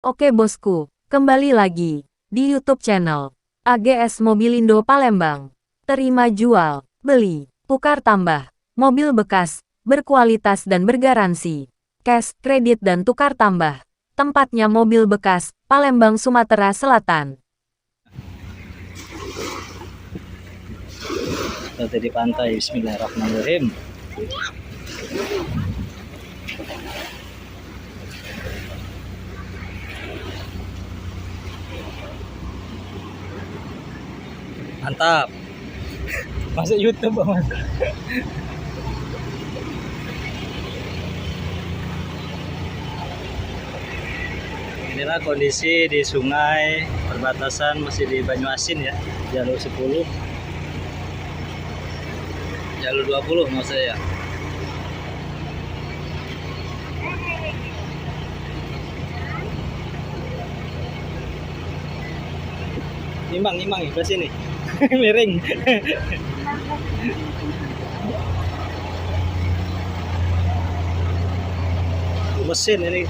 Oke bosku, kembali lagi di YouTube channel AGS Mobilindo Palembang. Terima jual, beli, tukar tambah, mobil bekas, berkualitas dan bergaransi. Cash, kredit dan tukar tambah. Tempatnya mobil bekas, Palembang, Sumatera Selatan. Kita di pantai, bismillahirrahmanirrahim. Mantap. Masuk YouTube, Mas. Inilah kondisi di sungai perbatasan, masih di Banyuasin ya, jalur 10, jalur 20 maksud saya. Nimbang ya ke sini. Miring. Mesin ini.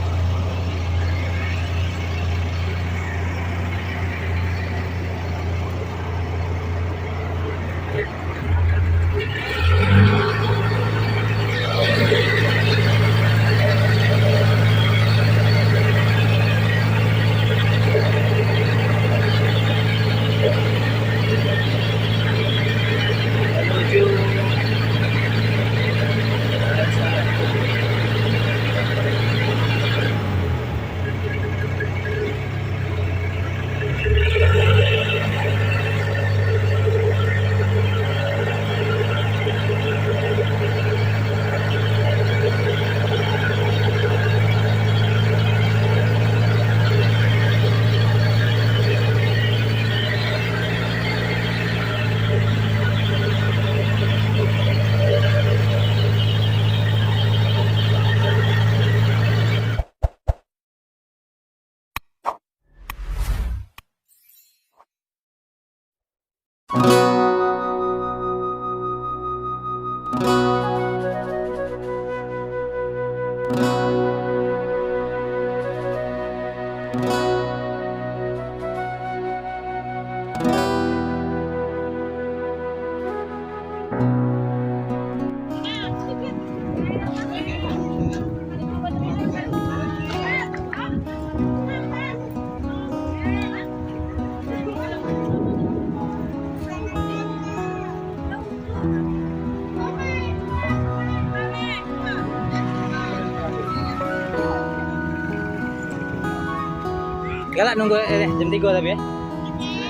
Galak nunggu jam 3 tapi ya.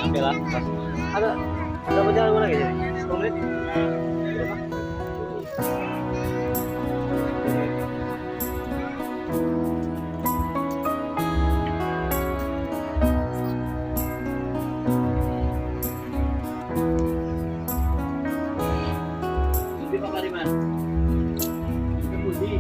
Ambil lah. Ada berjalan lagi jadi. 10 menit. Di Pak Kariman. Ke Budi.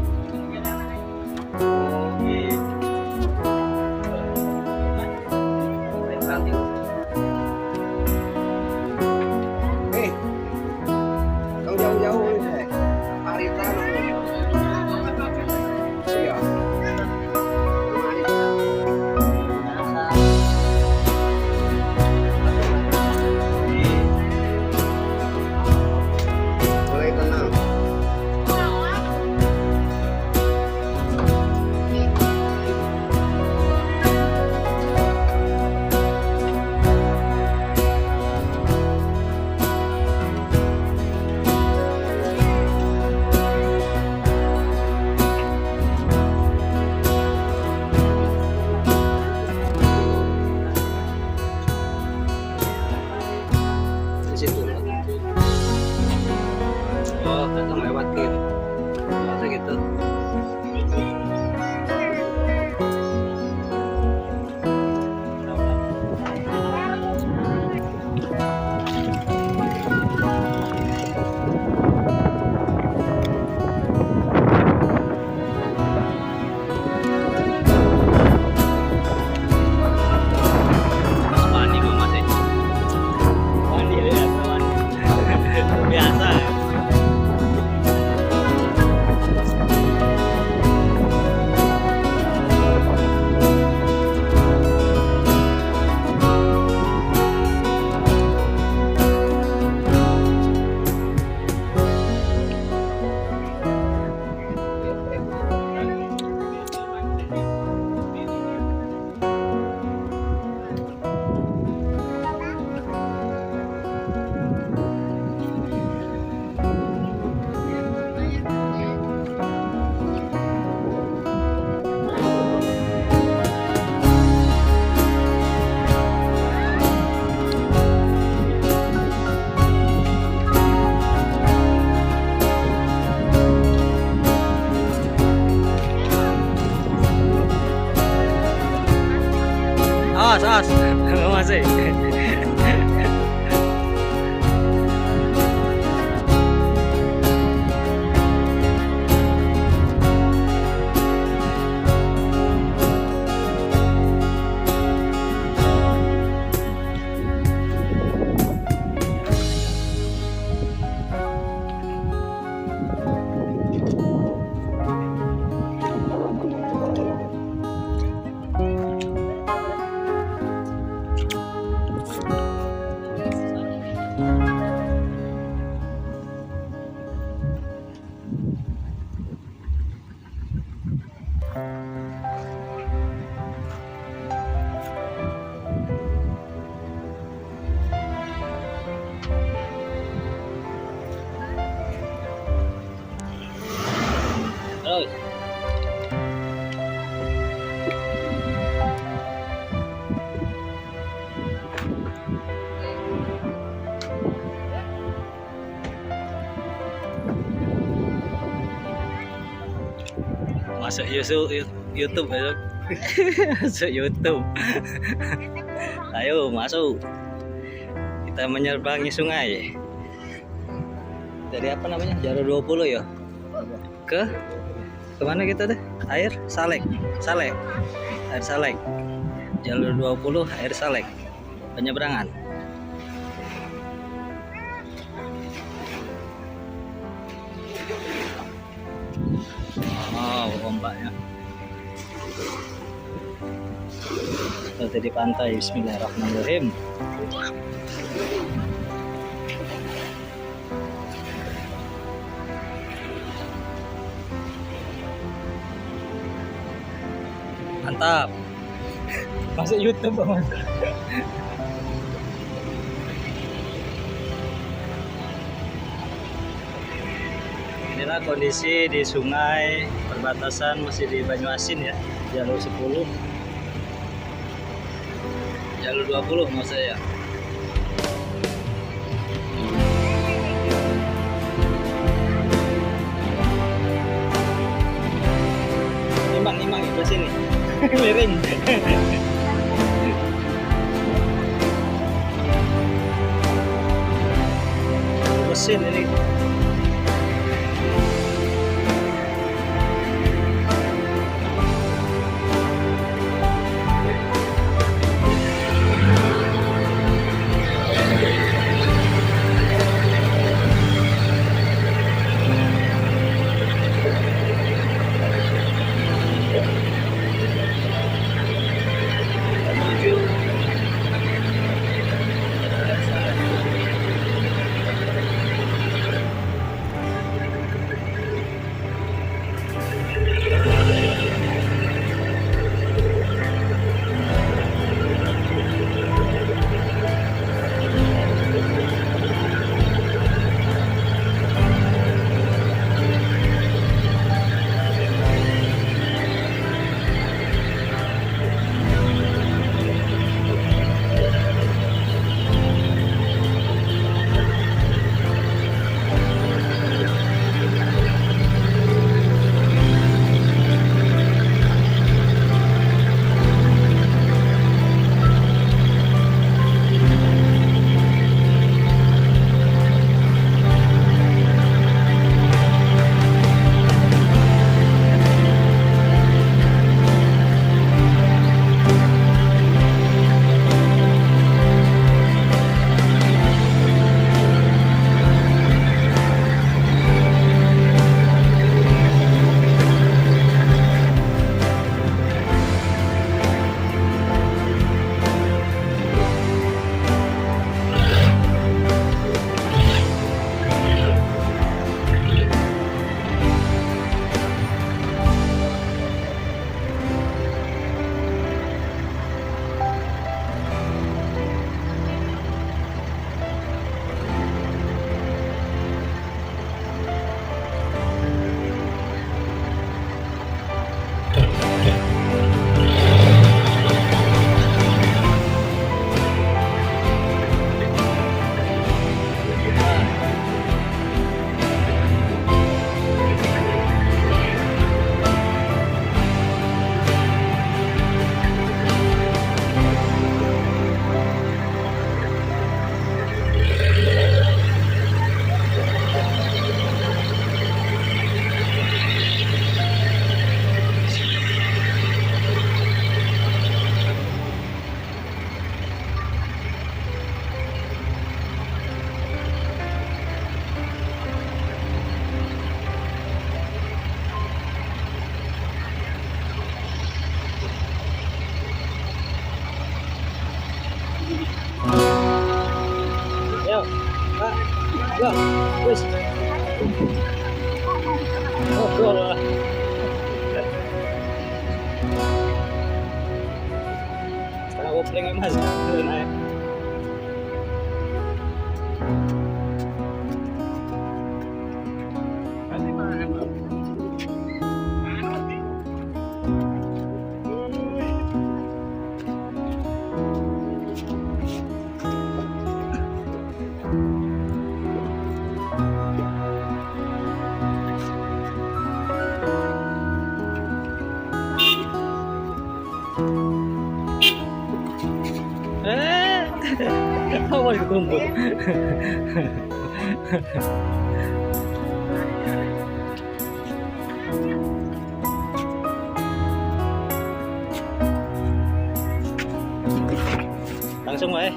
Awas, awas. Masih. Terus. Masuk YouTube besok. Masuk YouTube. Ayo masuk. Kita menyerbangi sungai. Dari apa namanya? Jalur 20 ya? Ke kemana kita deh? Air Salek. Air Salek. Jalur 20 Air Salek. Penyeberangan. Oh, ombaknya. Kita di pantai. Bismillahirrahmanirrahim. Mantap. Masuk YouTube Bang. Inilah kondisi di sungai perbatasan masih di Banyuasin ya, jalur 10, jalur 20 maksud saya. Nimbang di sini. Miring. Mesin ini. Go. Wis. Oh, go lah. Sekarang kopling ya, Mas. Naik. Apa dikumpul? Langsung wae.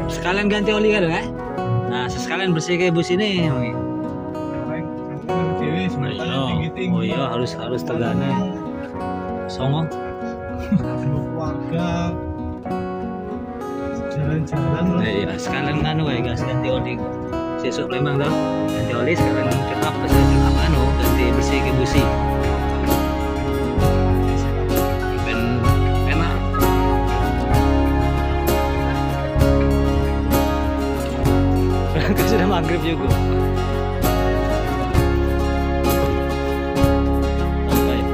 Sekalian ganti oli kan ya? Nah, sekalian bersih kayak bus ini. Oh iya, harus tegane. Songo. Warga jalan-jalan loh. Iya, sekalian nganu ya guys, ganti oli. Sesuk memang toh, ganti oli sekalian cenap anu, ganti bersih kayak busi. Sudah maghrib juga. Sampai.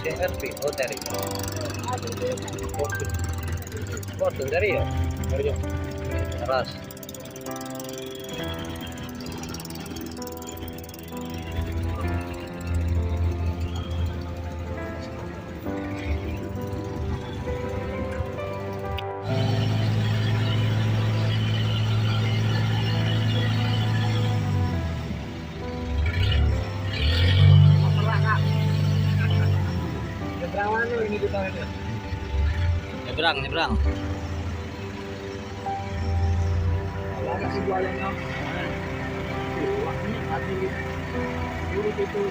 CRV, oh dari. Fortune dari ya? Dari keras. Nyebrang mana ini kita ini? Nyebrang. Kalau ada sebuah yang hati buruk itu.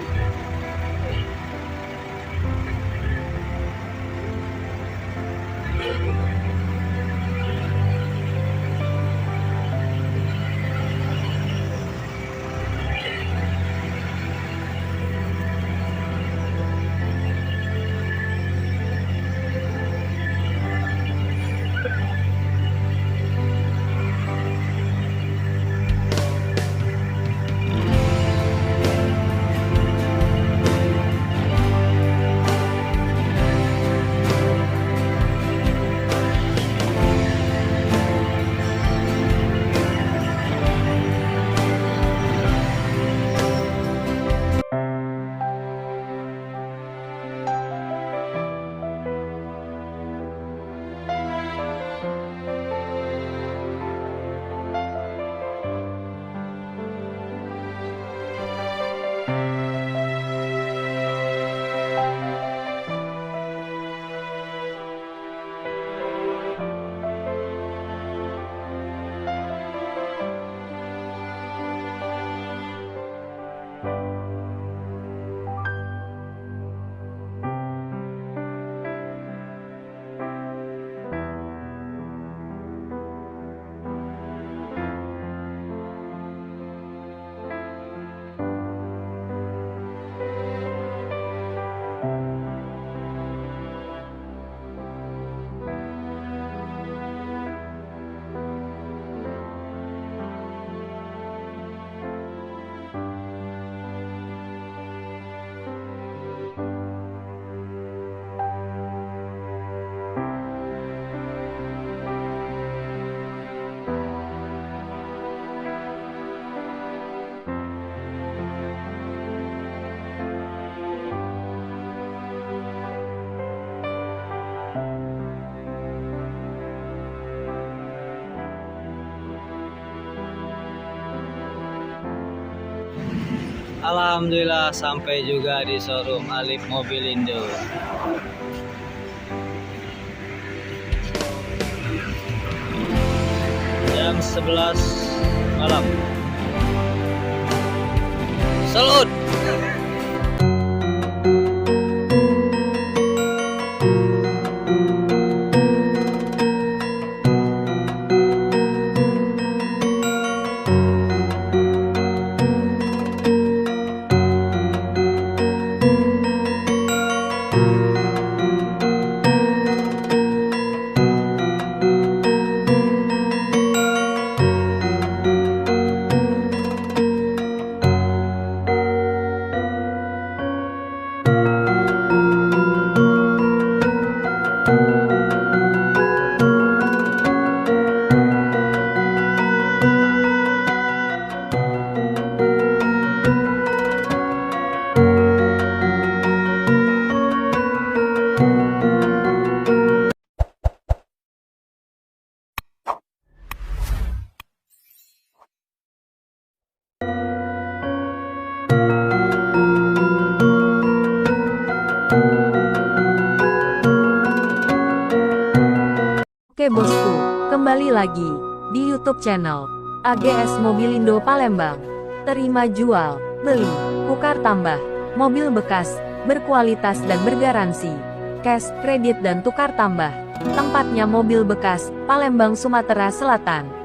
Alhamdulillah sampai juga di showroom Alif Mobilindo. Jam 11 malam. Salut. Oke bosku, kembali lagi di YouTube channel AGS Mobilindo Palembang. Terima jual, beli, tukar tambah, mobil bekas, berkualitas dan bergaransi. Cash, kredit dan tukar tambah. Tempatnya mobil bekas, Palembang, Sumatera Selatan.